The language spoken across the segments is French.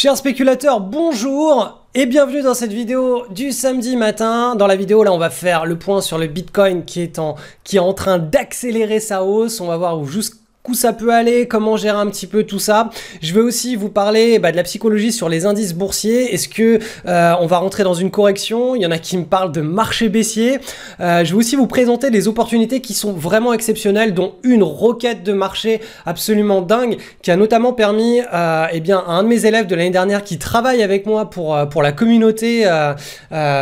Chers spéculateurs, bonjour et bienvenue dans cette vidéo du samedi matin. Dans la vidéo là on va faire le point sur le Bitcoin qui est en train d'accélérer sa hausse. On va voir jusqu'où ça peut aller, comment gérer un petit peu tout ça. Je vais aussi vous parler de la psychologie sur les indices boursiers. Est-ce que on va rentrer dans une correction? Il y en a qui me parlent de marché baissier. Je vais aussi vous présenter des opportunités qui sont vraiment exceptionnelles, dont une roquette de marché absolument dingue qui a notamment permis à un de mes élèves de l'année dernière qui travaille avec moi pour la communauté,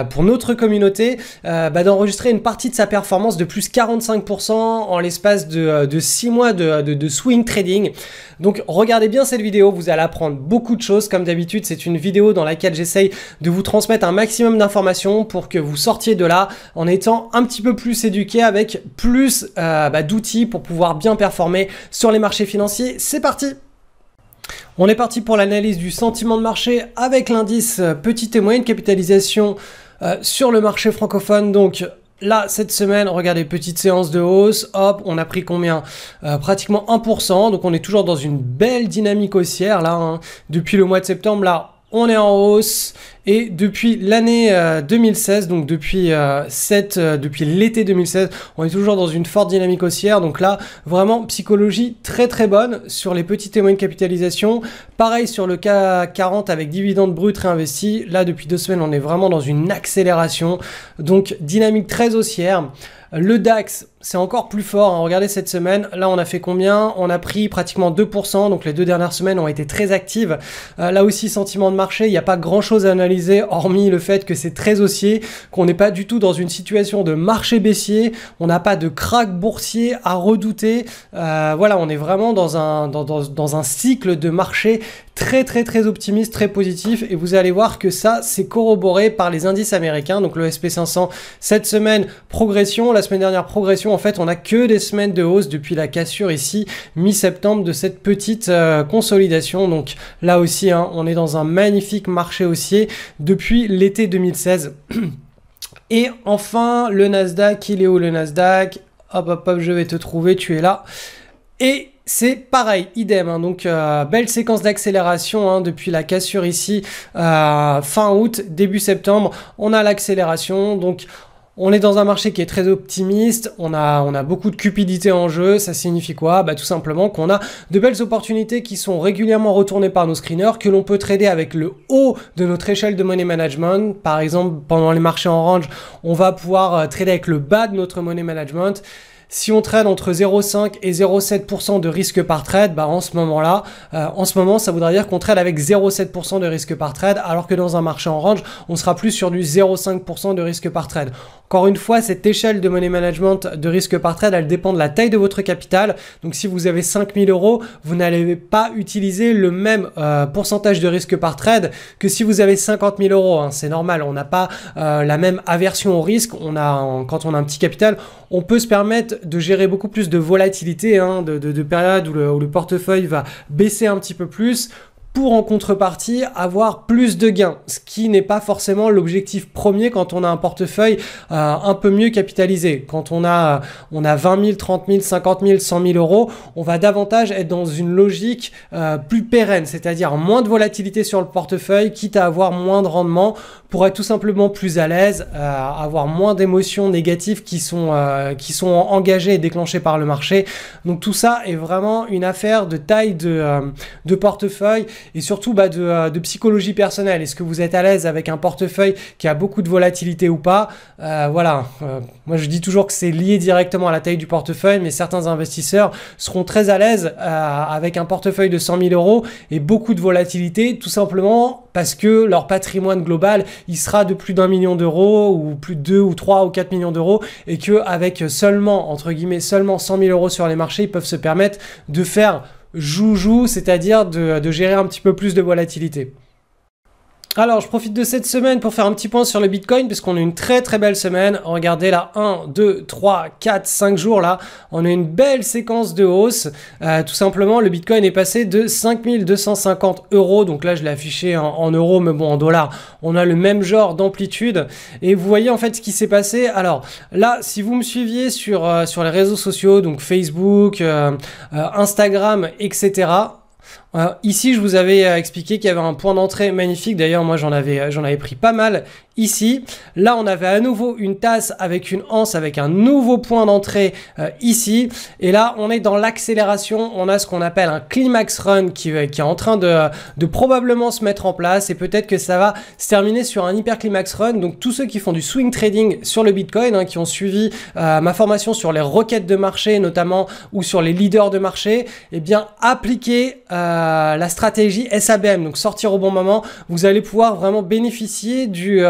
pour notre communauté, d'enregistrer une partie de sa performance de plus 45% en l'espace de 6 mois de swing trading. Donc regardez bien cette vidéo, vous allez apprendre beaucoup de choses. Comme d'habitude, c'est une vidéo dans laquelle j'essaye de vous transmettre un maximum d'informations pour que vous sortiez de là en étant un petit peu plus éduqué, avec plus d'outils pour pouvoir bien performer sur les marchés financiers. C'est parti! On est parti pour l'analyse du sentiment de marché avec l'indice petite et moyenne capitalisation sur le marché francophone. Donc là, cette semaine, regardez, petite séance de hausse, hop, on a pris combien? Pratiquement 1%, donc on est toujours dans une belle dynamique haussière là, hein. Depuis le mois de septembre, là, on est en hausse, et depuis l'année 2016, donc depuis l'été 2016, on est toujours dans une forte dynamique haussière. Donc là, vraiment psychologie très très bonne sur les petites et moyennes capitalisations. Pareil sur le CAC 40 avec dividendes bruts réinvestis. Là, depuis 2 semaines, on est vraiment dans une accélération, donc dynamique très haussière. Le DAX, c'est encore plus fort, hein. Regardez cette semaine, là on a fait combien? On a pris pratiquement 2%, donc les 2 dernières semaines ont été très actives. Là aussi, sentiment de marché, il n'y a pas grand chose à analyser, hormis le fait que c'est très haussier, qu'on n'est pas du tout dans une situation de marché baissier, on n'a pas de crack boursier à redouter. Voilà, on est vraiment dans un cycle de marché très très très optimiste, très positif, et vous allez voir que ça, c'est corroboré par les indices américains. Donc le SP500, cette semaine, progression. La semaine dernière, progression. En fait, on n'a que des semaines de hausse depuis la cassure ici, mi-septembre, de cette petite consolidation. Donc là aussi, hein, on est dans un magnifique marché haussier depuis l'été 2016. Et enfin, le Nasdaq, il est où le Nasdaq? Hop, hop, hop, je vais te trouver, tu es là. Et c'est pareil, idem, hein. Donc belle séquence d'accélération, hein, depuis la cassure ici, fin août, début septembre, on a l'accélération. Donc on est dans un marché qui est très optimiste, on a beaucoup de cupidité en jeu. Ça signifie quoi? Tout simplement qu'on a de belles opportunités qui sont régulièrement retournées par nos screeners, que l'on peut trader avec le haut de notre échelle de money management. Par exemple, pendant les marchés en range, on va pouvoir trader avec le bas de notre money management. Si on trade entre 0,5 et 0,7% de risque par trade, en ce moment, ça voudrait dire qu'on trade avec 0,7% de risque par trade, alors que dans un marché en range, on sera plus sur du 0,5% de risque par trade. Encore une fois, cette échelle de money management de risque par trade, elle dépend de la taille de votre capital. Donc si vous avez 5000 €, vous n'allez pas utiliser le même pourcentage de risque par trade que si vous avez 50 000 €. Hein. C'est normal, on n'a pas la même aversion au risque. Quand on a un petit capital, on peut se permettre de gérer beaucoup plus de volatilité, hein, de périodes où le portefeuille va baisser un petit peu plus, pour en contrepartie avoir plus de gains, ce qui n'est pas forcément l'objectif premier quand on a un portefeuille un peu mieux capitalisé. Quand on a 20 000, 30 000, 50 000, 100 000 €, on va davantage être dans une logique plus pérenne, c'est-à-dire moins de volatilité sur le portefeuille, quitte à avoir moins de rendement, pour être tout simplement plus à l'aise, avoir moins d'émotions négatives qui sont engagées et déclenchées par le marché. Donc tout ça est vraiment une affaire de taille de portefeuille, et surtout de psychologie personnelle. Est-ce que vous êtes à l'aise avec un portefeuille qui a beaucoup de volatilité ou pas? Voilà, moi je dis toujours que c'est lié directement à la taille du portefeuille, mais certains investisseurs seront très à l'aise avec un portefeuille de 100 000 € et beaucoup de volatilité, tout simplement parce que leur patrimoine global, il sera de plus d'1 million d'euros, ou plus de 2 ou 3 ou 4 millions d'euros, et qu'avec seulement, entre guillemets, seulement 100 000 € sur les marchés, ils peuvent se permettre de faire joujou, c'est-à-dire de gérer un petit peu plus de volatilité. Alors, je profite de cette semaine pour faire un petit point sur le Bitcoin, parce qu'on a une très très belle semaine. Regardez là, 1, 2, 3, 4, 5 jours là, on a une belle séquence de hausse. Tout simplement, le Bitcoin est passé de 5 250 €, donc là je l'ai affiché en euros, mais bon, en dollars, on a le même genre d'amplitude. Et vous voyez en fait ce qui s'est passé. Alors là, si vous me suiviez sur les réseaux sociaux, donc Facebook, Instagram, etc., Ici, je vous avais expliqué qu'il y avait un point d'entrée magnifique. D'ailleurs, moi, j'en avais pris pas mal ici. Là, on avait à nouveau une tasse avec une anse, avec un nouveau point d'entrée ici. Et là, on est dans l'accélération. On a ce qu'on appelle un climax run qui est en train de probablement se mettre en place. Et peut-être que ça va se terminer sur un hyper climax run. Donc, tous ceux qui font du swing trading sur le Bitcoin, hein, qui ont suivi ma formation sur les requêtes de marché notamment, ou sur les leaders de marché, eh bien, appliquez la stratégie SABM, donc sortir au bon moment. Vous allez pouvoir vraiment bénéficier du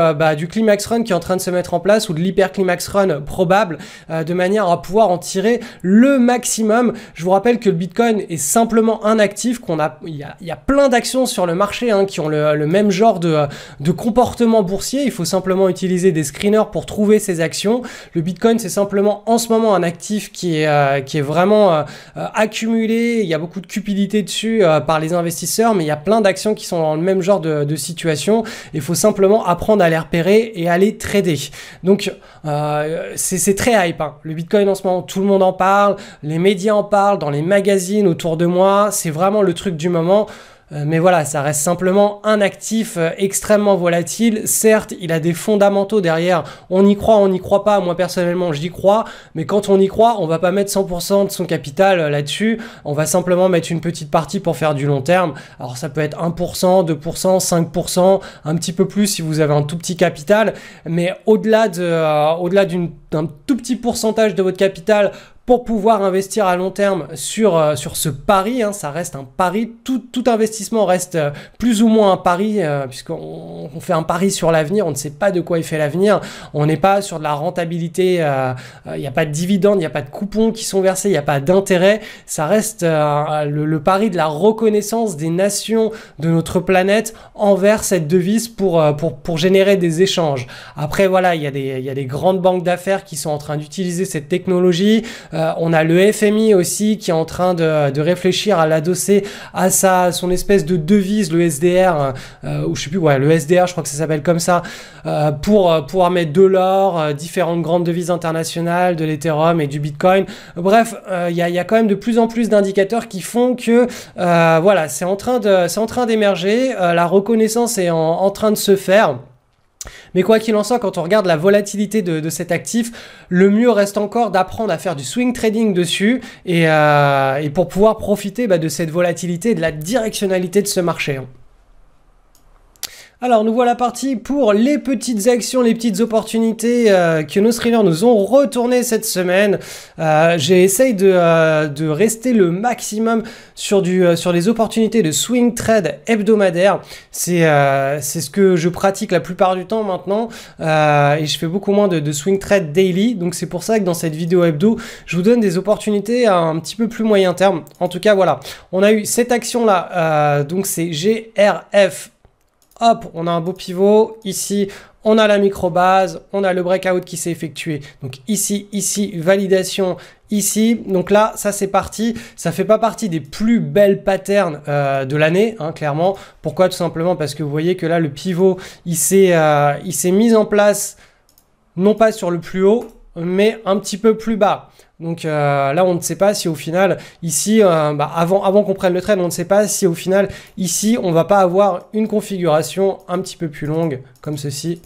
climax run qui est en train de se mettre en place, ou de l'hyper climax run probable, de manière à pouvoir en tirer le maximum. Je vous rappelle que le Bitcoin est simplement un actif il y a plein d'actions sur le marché, hein, qui ont le même genre de comportement boursier. Il faut simplement utiliser des screeners pour trouver ces actions. Le Bitcoin, c'est simplement en ce moment un actif qui est vraiment accumulé. Il y a beaucoup de cupidité dessus par les investisseurs, mais il y a plein d'actions qui sont dans le même genre de situation. Il faut simplement apprendre à les repérer et à les trader. Donc c'est très hype, hein. Le Bitcoin en ce moment, tout le monde en parle, les médias en parlent, dans les magazines autour de moi, c'est vraiment le truc du moment. Mais voilà, ça reste simplement un actif extrêmement volatile. Certes, il a des fondamentaux derrière. On y croit, on n'y croit pas. Moi, personnellement, j'y crois. Mais quand on y croit, on va pas mettre 100% de son capital là-dessus. On va simplement mettre une petite partie pour faire du long terme. Alors, ça peut être 1%, 2%, 5%, un petit peu plus si vous avez un tout petit capital. Mais au-delà d'un tout petit pourcentage de votre capital, pour pouvoir investir à long terme sur ce pari, hein, ça reste un pari, tout investissement reste plus ou moins un pari, puisqu'on fait un pari sur l'avenir, on ne sait pas de quoi il fait l'avenir, on n'est pas sur de la rentabilité, il n'y a pas de dividendes, il n'y a pas de coupons qui sont versés, il n'y a pas d'intérêt, ça reste le pari de la reconnaissance des nations de notre planète envers cette devise pour générer des échanges. Après voilà, il y a des grandes banques d'affaires qui sont en train d'utiliser cette technologie. On a le FMI aussi qui est en train de réfléchir à l'adosser à son espèce de devise, le SDR, ou je sais plus, ouais, le SDR, je crois que ça s'appelle comme ça, pour pouvoir mettre de l'or, différentes grandes devises internationales, de l'Ethereum et du Bitcoin. Bref, il y a quand même de plus en plus d'indicateurs qui font que voilà, c'est en train d'émerger, la reconnaissance est en train de se faire. Mais quoi qu'il en soit, quand on regarde la volatilité de cet actif, le mieux reste encore d'apprendre à faire du swing trading dessus et pour pouvoir profiter de cette volatilité et de la directionnalité de ce marché. Alors nous voilà partis pour les petites actions, les petites opportunités que nos streamers nous ont retournées cette semaine. J'essaye de rester le maximum sur les opportunités de swing trade hebdomadaire. C'est ce que je pratique la plupart du temps maintenant et je fais beaucoup moins de swing trade daily. Donc c'est pour ça que dans cette vidéo hebdo, je vous donne des opportunités à un petit peu plus moyen terme. En tout cas voilà, on a eu cette action là, donc c'est GRF. Hop, on a un beau pivot, ici on a la micro-base, on a le breakout qui s'est effectué, donc ici, validation, ici, donc là, ça c'est parti, ça fait pas partie des plus belles patterns de l'année, hein, clairement. Pourquoi? Tout simplement parce que vous voyez que là, le pivot, il s'est mis en place, non pas sur le plus haut, mais un petit peu plus bas. Donc là, on ne sait pas si au final, ici, avant qu'on prenne le trade, on ne sait pas si au final, ici, on va pas avoir une configuration un petit peu plus longue, comme ceci,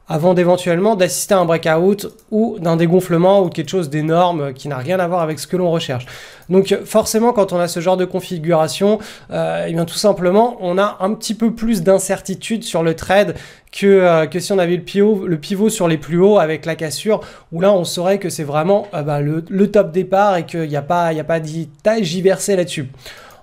avant d'éventuellement d'assister à un breakout ou d'un dégonflement ou quelque chose d'énorme qui n'a rien à voir avec ce que l'on recherche. Donc forcément, quand on a ce genre de configuration, et bien tout simplement, on a un petit peu plus d'incertitude sur le trade que si on avait le pivot sur les plus hauts avec la cassure, où là on saurait que c'est vraiment le top départ et qu'il n'y a pas d'IVRC là-dessus.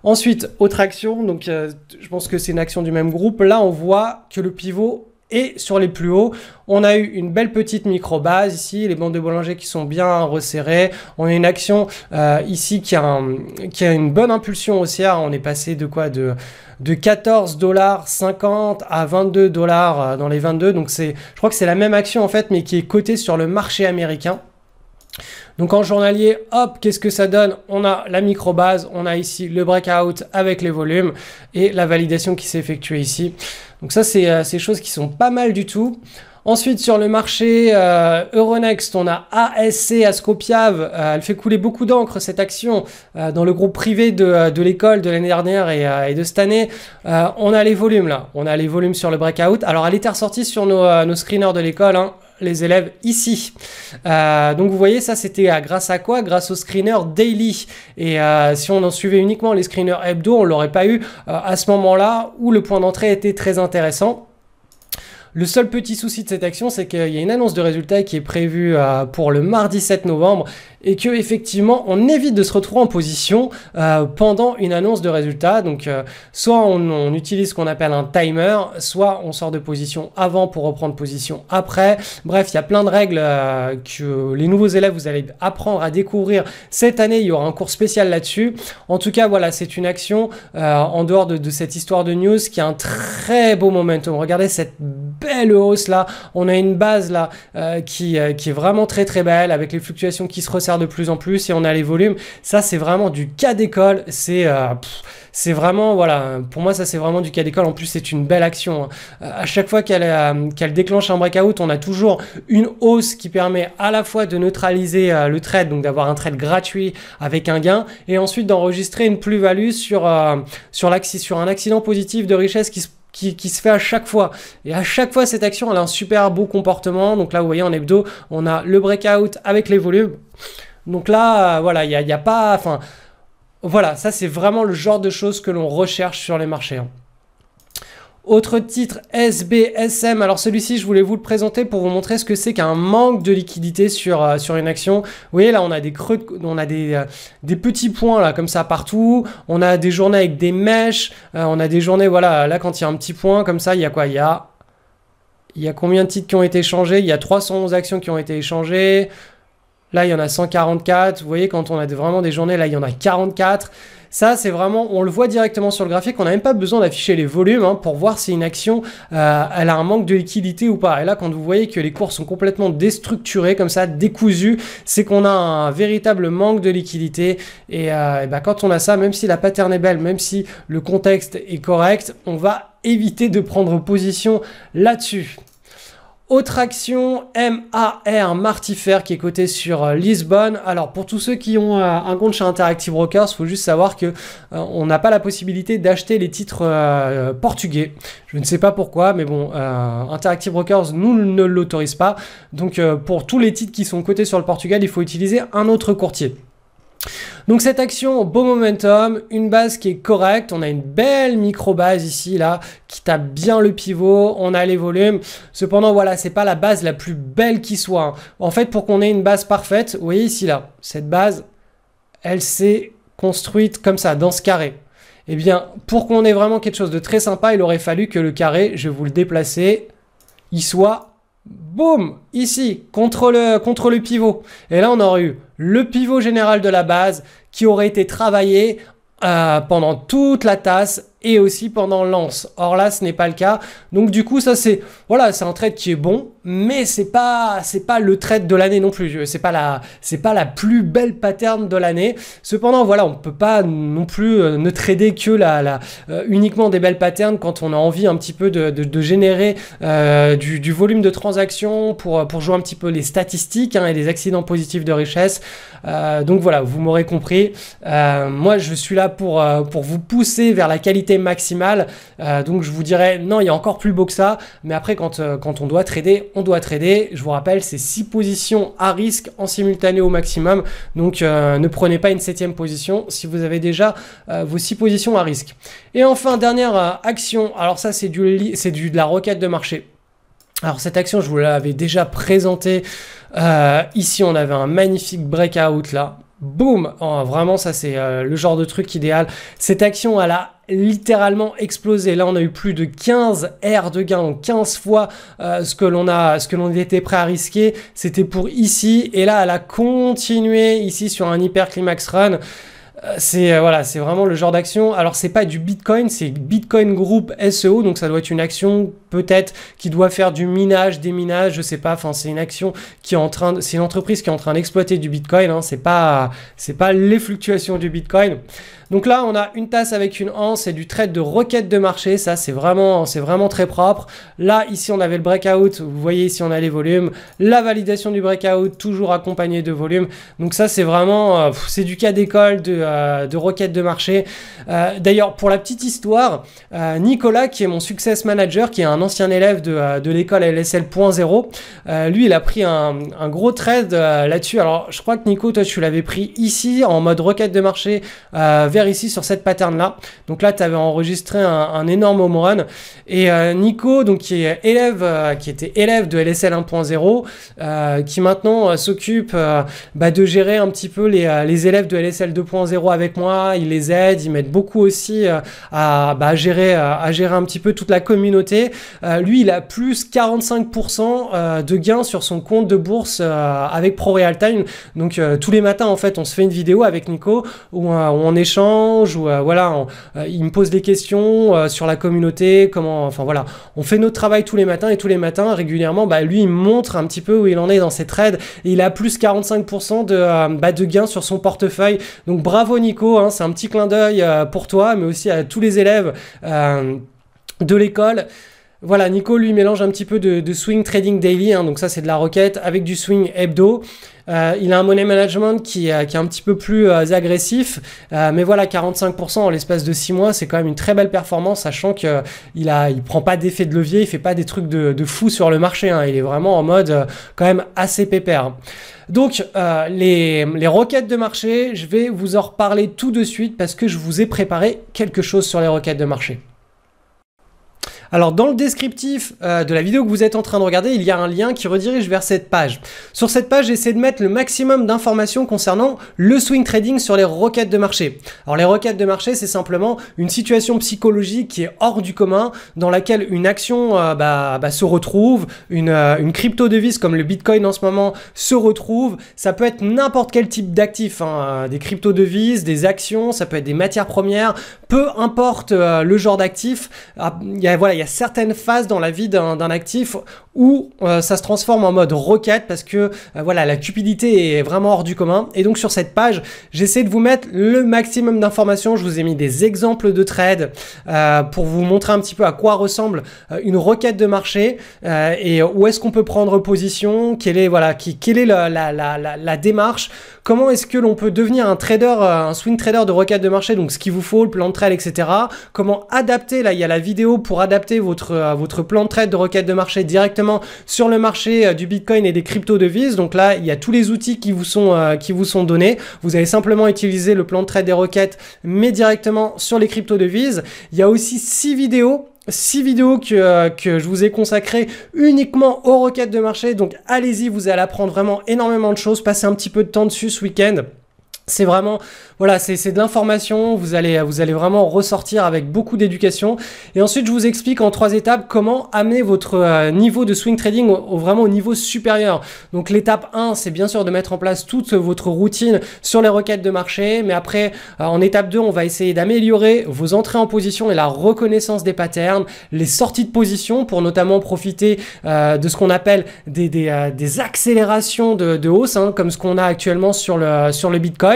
Ensuite, autre action, donc je pense que c'est une action du même groupe. Là, on voit que le pivot est sur les plus hauts. On a eu une belle petite micro-base ici, les bandes de Bollinger qui sont bien resserrées. On a une action ici qui a une bonne impulsion haussière. On est passé de quoi? De 14,50 $ à 22 $ dans les 22. Donc je crois que c'est la même action en fait, mais qui est cotée sur le marché américain. Donc en journalier, hop, qu'est-ce que ça donne? On a la micro-base, on a ici le breakout avec les volumes et la validation qui s'est effectuée ici. Donc ça, c'est des choses qui sont pas mal du tout. Ensuite, sur le marché Euronext, on a ASC, Ascopiave. Elle fait couler beaucoup d'encre, cette action, dans le groupe privé de l'école de l'année dernière et de cette année. On a les volumes là. On a les volumes sur le breakout. Alors, elle était ressortie sur nos screeners de l'école, hein, les élèves ici. Donc, vous voyez, ça, c'était grâce à quoi? Grâce au screener daily. Et si on en suivait uniquement les screeners hebdo, on l'aurait pas eu à ce moment-là où le point d'entrée était très intéressant. Le seul petit souci de cette action, c'est qu'il y a une annonce de résultat qui est prévue pour le mardi 7 novembre et que effectivement, on évite de se retrouver en position pendant une annonce de résultat. Donc, soit on utilise ce qu'on appelle un timer, soit on sort de position avant pour reprendre position après. Bref, il y a plein de règles que les nouveaux élèves, vous allez apprendre à découvrir cette année. Il y aura un cours spécial là-dessus. En tout cas, voilà, c'est une action en dehors de cette histoire de news qui a un très beau momentum. Regardez cette belle hausse là, on a une base là qui est vraiment très très belle avec les fluctuations qui se resserrent de plus en plus et on a les volumes. Ça c'est vraiment du cas d'école, c'est vraiment, voilà, pour moi ça c'est vraiment du cas d'école. En plus c'est une belle action, hein. À chaque fois qu'elle déclenche un breakout, on a toujours une hausse qui permet à la fois de neutraliser le trade, donc d'avoir un trade gratuit avec un gain et ensuite d'enregistrer une plus-value sur un accident positif de richesse qui se fait à chaque fois. Et à chaque fois, cette action, elle a un super beau comportement. Donc là, vous voyez, en hebdo, on a le breakout avec les volumes. Donc là, voilà, il y a pas... Enfin, voilà, ça, c'est vraiment le genre de choses que l'on recherche sur les marchés, hein. Autre titre, SBSM. Alors celui-ci, je voulais vous le présenter pour vous montrer ce que c'est qu'un manque de liquidité sur une action. Vous voyez, là, on a des creux, on a des petits points là comme ça partout. On a des journées avec des mèches. On a des journées, voilà, là quand il y a un petit point comme ça, il y a quoi? Il y a combien de titres qui ont été échangés? Il y a 311 actions qui ont été échangées. Là, il y en a 144. Vous voyez, quand on a vraiment des journées, là, il y en a 44. Ça, c'est vraiment, on le voit directement sur le graphique. On n'a même pas besoin d'afficher les volumes hein, pour voir si une action, elle a un manque de liquidité ou pas. Et là, quand vous voyez que les cours sont complètement déstructurés, comme ça, décousus, c'est qu'on a un véritable manque de liquidité. Et quand on a ça, même si la pattern est belle, même si le contexte est correct, on va éviter de prendre position là-dessus. Autre action, MAR, Martifer, qui est coté sur Lisbonne. Alors, pour tous ceux qui ont un compte chez Interactive Brokers, il faut juste savoir que on n'a pas la possibilité d'acheter les titres portugais. Je ne sais pas pourquoi, mais bon, Interactive Brokers nous ne l'autorise pas. Donc, pour tous les titres qui sont cotés sur le Portugal, il faut utiliser un autre courtier. Donc cette action, beau momentum, une base qui est correcte, on a une belle micro-base ici, là, qui tape bien le pivot, on a les volumes. Cependant, voilà, c'est pas la base la plus belle qui soit, hein. En fait, pour qu'on ait une base parfaite, vous voyez ici, là, cette base, elle s'est construite comme ça, dans ce carré. Eh bien, pour qu'on ait vraiment quelque chose de très sympa, il aurait fallu que le carré, je vais vous le déplacer, il soit... boum, ici, contre le pivot. Et là, on aurait eu le pivot général de la base qui aurait été travaillé pendant toute la tasse et aussi pendant l'anse. Or là, ce n'est pas le cas. Donc du coup, ça c'est voilà, c'est un trade qui est bon, mais c'est pas le trade de l'année non plus. C'est pas la plus belle pattern de l'année. Cependant, voilà, on peut pas non plus ne trader que uniquement des belles patterns quand on a envie un petit peu de générer du volume de transactions pour jouer un petit peu les statistiques hein, et les accidents positifs de richesse. Donc voilà, vous m'aurez compris. Moi, je suis là pour vous pousser vers la qualité maximale. Donc je vous dirais non, il y a encore plus beau que ça. Mais après, quand on doit trader, on doit trader. Je vous rappelle, c'est 6 positions à risque en simultané au maximum. Donc ne prenez pas une 7e position si vous avez déjà vos 6 positions à risque. Et enfin, dernière action. Alors ça, c'est de la requête de marché. Alors cette action, je vous l'avais déjà présentée. Ici, on avait un magnifique breakout là. Boum! Oh, vraiment, ça c'est le genre de truc idéal. Cette action, elle a littéralement explosé. Là, on a eu plus de 15 R de gain, donc 15 fois ce que l'on était prêt à risquer. C'était pour ici. Et là, elle a continué ici sur un hyper climax run. Voilà, c'est vraiment le genre d'action. Alors c'est pas du Bitcoin, c'est Bitcoin Group SEO, donc ça doit être une action peut-être qui doit faire du minage, déminage, je sais pas. Enfin, c'est une action qui est c'est une entreprise qui est en train d'exploiter du Bitcoin. Hein, c'est pas les fluctuations du Bitcoin. Donc là, on a une tasse avec une anse et du trade de requête de marché. Ça, c'est vraiment très propre. Là, ici, on avait le breakout. Vous voyez ici, on a les volumes. La validation du breakout, toujours accompagnée de volume. Donc ça, c'est vraiment, c'est du cas d'école de requête de marché. D'ailleurs, pour la petite histoire, Nicolas, qui est mon success manager, qui est un ancien élève de l'école LSL.0, lui, il a pris un gros trade là-dessus. Alors, je crois que Nico, toi, tu l'avais pris ici en mode requête de marché vers ici sur cette pattern là. Donc là, tu avais enregistré un énorme home run. Et Nico, donc qui était élève de LSL 1.0, qui maintenant s'occupe de gérer un petit peu les élèves de LSL 2.0 avec moi. Il les aide, il m'aide beaucoup aussi à gérer un petit peu toute la communauté. Lui, il a plus 45% de gains sur son compte de bourse avec ProRealTime. Donc tous les matins, en fait, on se fait une vidéo avec Nico où on échange, où voilà, il me pose des questions sur la communauté, enfin voilà, on fait notre travail tous les matins et tous les matins, régulièrement, lui, il me montre un petit peu où il en est dans ses trades et il a plus 45% de gains sur son portefeuille. Donc bravo Nico, hein, c'est un petit clin d'œil pour toi, mais aussi à tous les élèves de l'école. Voilà, Nico, lui, mélange un petit peu de swing trading daily, hein, donc ça, c'est de la requête, avec du swing hebdo. Il a un money management qui est un petit peu plus agressif, mais voilà, 45% en l'espace de 6 mois, c'est quand même une très belle performance, sachant qu'il prend pas d'effet de levier, il fait pas des trucs de fou sur le marché, hein, il est vraiment en mode quand même assez pépère. Donc, les requêtes de marché, je vais vous en reparler tout de suite parce que je vous ai préparé quelque chose sur les requêtes de marché. Alors dans le descriptif de la vidéo que vous êtes en train de regarder, il y a un lien qui redirige vers cette page. Sur cette page, j'essaie de mettre le maximum d'informations concernant le swing trading sur les requêtes de marché. Alors les requêtes de marché, c'est simplement une situation psychologique qui est hors du commun, dans laquelle une action se retrouve, une crypto-devise comme le Bitcoin en ce moment se retrouve. Ça peut être n'importe quel type d'actif, hein, des crypto-devises, des actions, ça peut être des matières premières, peu importe le genre d'actif. Il y a certaines phases dans la vie d'un actif où ça se transforme en mode requête parce que la cupidité est vraiment hors du commun. Et donc sur cette page, j'essaie de vous mettre le maximum d'informations. Je vous ai mis des exemples de trades pour vous montrer un petit peu à quoi ressemble une requête de marché et où est-ce qu'on peut prendre position, quelle est la démarche, comment est-ce que l'on peut devenir un trader, un swing trader de requête de marché, donc ce qu'il vous faut, le plan de trade, etc. Comment adapter, là il y a la vidéo pour adapter votre plan de trade de requête de marché directement sur le marché du Bitcoin et des crypto-devises. Donc là, il y a tous les outils qui vous sont donnés. Vous allez simplement utiliser le plan de trade des requêtes, mais directement sur les crypto-devises. Il y a aussi 6 vidéos que je vous ai consacrées uniquement aux requêtes de marché. Donc allez-y, vous allez apprendre vraiment énormément de choses. Passez un petit peu de temps dessus ce week-end. C'est vraiment, voilà, c'est de l'information, vous allez vraiment ressortir avec beaucoup d'éducation. Et ensuite, je vous explique en 3 étapes comment amener votre niveau de swing trading vraiment au niveau supérieur. Donc l'étape 1, c'est bien sûr de mettre en place toute votre routine sur les requêtes de marché. Mais après, en étape 2, on va essayer d'améliorer vos entrées en position et la reconnaissance des patterns, les sorties de position pour notamment profiter de ce qu'on appelle des accélérations de hausse, hein, comme ce qu'on a actuellement sur le Bitcoin.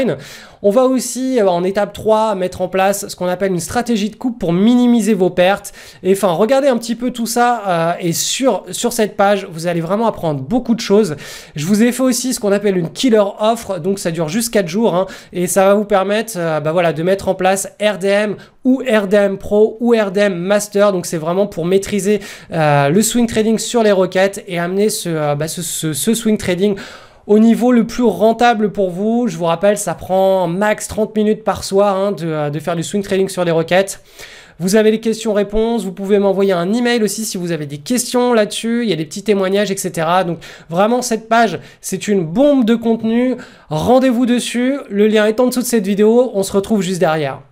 On va aussi, en étape 3, mettre en place ce qu'on appelle une stratégie de coupe pour minimiser vos pertes. Et enfin, regardez un petit peu tout ça et sur cette page, vous allez vraiment apprendre beaucoup de choses. Je vous ai fait aussi ce qu'on appelle une killer offre, donc ça dure juste 4 jours hein, et ça va vous permettre de mettre en place RDM ou RDM Pro ou RDM Master. Donc c'est vraiment pour maîtriser le swing trading sur les requêtes et amener ce swing trading au niveau le plus rentable pour vous. Je vous rappelle, ça prend max 30 minutes par soir hein, de faire du swing trading sur les requêtes. Vous avez les questions-réponses, vous pouvez m'envoyer un email aussi si vous avez des questions là-dessus, il y a des petits témoignages, etc. Donc vraiment, cette page, c'est une bombe de contenu. Rendez-vous dessus, le lien est en dessous de cette vidéo, on se retrouve juste derrière.